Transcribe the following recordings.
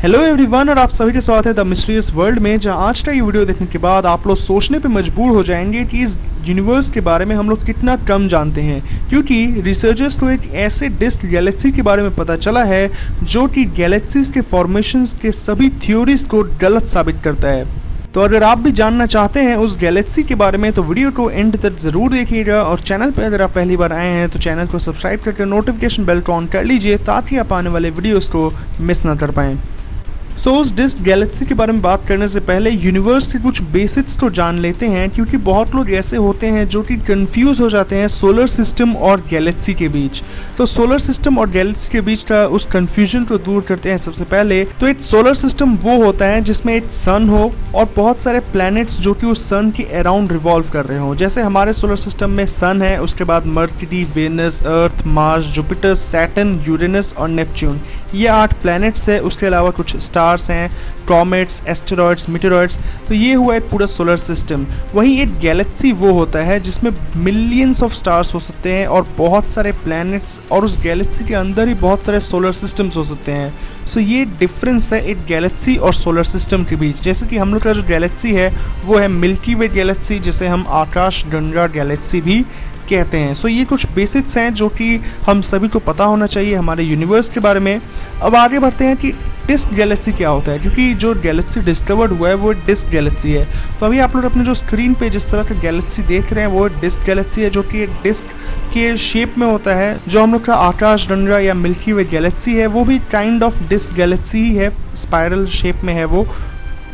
Hello everyone और आप सभी के स्वागत है द मिस्टीरियस वर्ल्ड में, जहां आज का ये वीडियो देखने के बाद आप लोग सोचने पे मजबूर हो जाएंगे कि इस यूनिवर्स के बारे में हम लोग कितना कम जानते हैं। क्योंकि रिसर्चर्स को एक ऐसे डिस्क गैलेक्सी के बारे में पता चला है जो कि गैलेक्सीज के फॉर्मेशंस के सभी थ्योरीज को गलत साबित करता है। तो अगर आप भी जानना चाहते हैं उस गैलेक्सी के बारे में तो वीडियो को एंड तक ज़रूर देखिएगा, और चैनल पर अगर आप पहली बार आए हैं तो चैनल को सब्सक्राइब करके नोटिफिकेशन बेल को ऑन कर लीजिए ताकि आप आने वाले वीडियोस को मिस ना कर पाएँ। उस डिस्क गैलेक्सी के बारे में बात करने से पहले यूनिवर्स के कुछ बेसिक्स को जान लेते हैं, क्योंकि बहुत लोग ऐसे होते हैं जो कि कंफ्यूज हो जाते हैं सोलर सिस्टम और गैलेक्सी के बीच। तो सोलर सिस्टम और गैलेक्सी के बीच का उस कंफ्यूजन को दूर करते हैं सबसे पहले। तो एक सोलर सिस्टम वो होता है जिसमें एक सन हो और बहुत सारे प्लैनेट्स जो कि उस सन के अराउंड रिवॉल्व कर रहे हों। जैसे हमारे सोलर सिस्टम में सन है, उसके बाद मर्क्यूरी, वेनस, अर्थ, मार्स, जुपिटर, सैटर्न, यूरेनस और नेपच्यून, ये 8 प्लैनेट्स है। उसके अलावा कुछ स्टार्स हैं, कॉमेट्स, एस्टेरॉइड्स, मीटेरॉइड्स। तो ये हुआ एक पूरा सोलर सिस्टम। वहीं एक गैलेक्सी वो होता है जिसमें मिलियंस ऑफ स्टार्स हो सकते हैं और बहुत सारे प्लैनेट्स, और उस गैलेक्सी के अंदर ही बहुत सारे सोलर सिस्टम्स हो सकते हैं। सो ये डिफरेंस है एक गैलेक्सी और सोलर सिस्टम के बीच। जैसे कि हम लोग का जो गैलेक्सी है वो है मिल्की वे गैलेक्सी, जिसे हम आकाश गंगा गैलेक्सी भी कहते हैं। सो ये कुछ बेसिक्स हैं जो कि हम सभी को पता होना चाहिए हमारे यूनिवर्स के बारे में। अब आगे बढ़ते हैं कि डिस्क गैलेक्सी क्या होता है, क्योंकि जो गैलेक्सी डिस्कवर्ड हुआ है वो डिस्क गैलेक्सी है। तो अभी आप लोग अपने जो स्क्रीन पे जिस तरह का गैलेक्सी देख रहे हैं वो डिस्क गैलेक्सी है, जो कि डिस्क के शेप में होता है। जो हम लोग का आकाश गंगा या मिल्की वे गैलेक्सी है वो भी काइंड ऑफ डिस्क गैलेक्सी ही है, स्पाइरल शेप में है वो।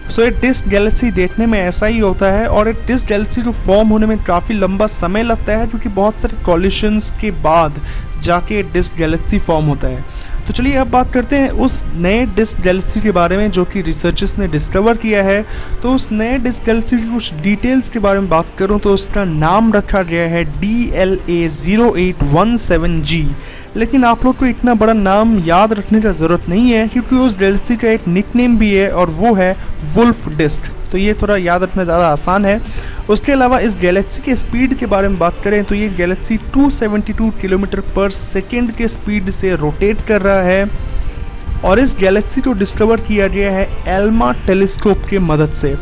सो एक डिस्क गैलेक्सी देखने में ऐसा ही होता है, और एक डिस्क गैलेक्सी को फॉर्म होने में काफ़ी लंबा समय लगता है, क्योंकि बहुत सारे कॉलिशंस के बाद जाके डिस्क गैलेक्सी फॉर्म होता है। तो चलिए अब बात करते हैं उस नए डिस्क गैलेक्सी के बारे में जो कि रिसर्चर्स ने डिस्कवर किया है। तो उस नए डिस्क गैलेक्सी की कुछ डिटेल्स के बारे में बात करूं तो उसका नाम रखा गया है DLA 0817G। लेकिन आप लोग को इतना बड़ा नाम याद रखने का ज़रूरत नहीं है, क्योंकि उस गैलेक्सी का एक निकनेम भी है और वो है वुल्फ डिस्क। तो ये थोड़ा याद रखना ज़्यादा आसान है। उसके अलावा इस गैलेक्सी के स्पीड के बारे में बात करें तो ये गैलेक्सी 272 किलोमीटर पर सेकेंड के स्पीड से रोटेट कर रहा है, और इस गैलेक्सी को डिस्कवर किया गया है एल्मा टेलीस्कोप के मदद से।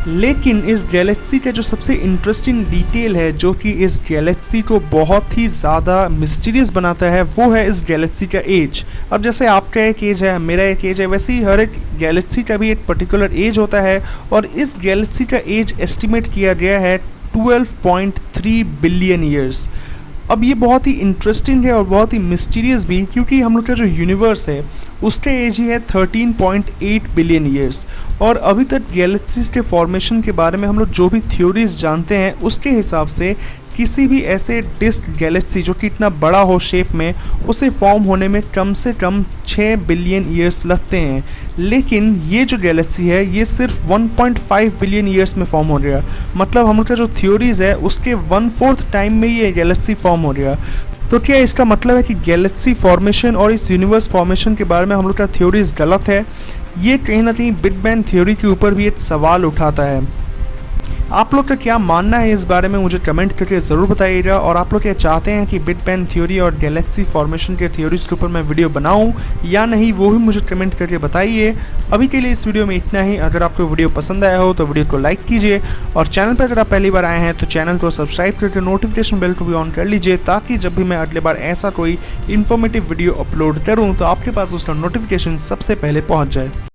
लेकिन इस गैलेक्सी का जो सबसे इंटरेस्टिंग डिटेल है जो कि इस गैलेक्सी को बहुत ही ज़्यादा मिस्टीरियस बनाता है वो है इस गैलेक्सी का एज। अब जैसे आपका एक एज है, मेरा एक एज है, वैसे ही हर एक गैलेक्सी का भी एक पर्टिकुलर एज होता है, और इस गैलेक्सी का एज एस्टिमेट किया गया है 12.3 बिलियन ईयर्स। अब ये बहुत ही इंटरेस्टिंग है और बहुत ही मिस्टीरियस भी, क्योंकि हम लोग का जो यूनिवर्स है उसका एज ही है 13.8 बिलियन ईयर्स। और अभी तक गैलेक्सीज के फॉर्मेशन के बारे में हम लोग जो भी थ्योरीज जानते हैं उसके हिसाब से किसी भी ऐसे डिस्क गैलेक्सी जो कि इतना बड़ा हो शेप में, उसे फॉर्म होने में कम से कम 6 बिलियन ईयर्स लगते हैं। लेकिन ये जो गैलेक्सी है ये सिर्फ 1.5 बिलियन ईयर्स में फॉर्म हो गया। मतलब हम लोग का जो थ्योरीज है उसके 1/4 टाइम में ये गैलेक्सी फॉर्म हो गया। तो क्या इसका मतलब है कि गैलेक्सी फॉर्मेशन और इस यूनिवर्स फॉर्मेशन के बारे में हम लोग का थ्योरीज गलत है? ये कहीं ना कहीं बिग बैंग थ्योरी के ऊपर भी एक सवाल उठाता है। आप लोग का क्या मानना है इस बारे में मुझे कमेंट करके ज़रूर बताइएगा। और आप लोग क्या चाहते हैं कि बिग बैंग थ्योरी और गैलेक्सी फॉर्मेशन के थ्योरीज के ऊपर मैं वीडियो बनाऊं या नहीं, वो भी मुझे कमेंट करके बताइए। अभी के लिए इस वीडियो में इतना ही। अगर आपको वीडियो पसंद आया हो तो वीडियो को लाइक कीजिए, और चैनल पर अगर आप पहली बार आए हैं तो चैनल को सब्सक्राइब करके नोटिफिकेशन बेल को भी ऑन कर लीजिए, ताकि जब भी मैं अगले बार ऐसा कोई इन्फॉर्मेटिव वीडियो अपलोड करूँ तो आपके पास उसका नोटिफिकेशन सबसे पहले पहुँच जाए।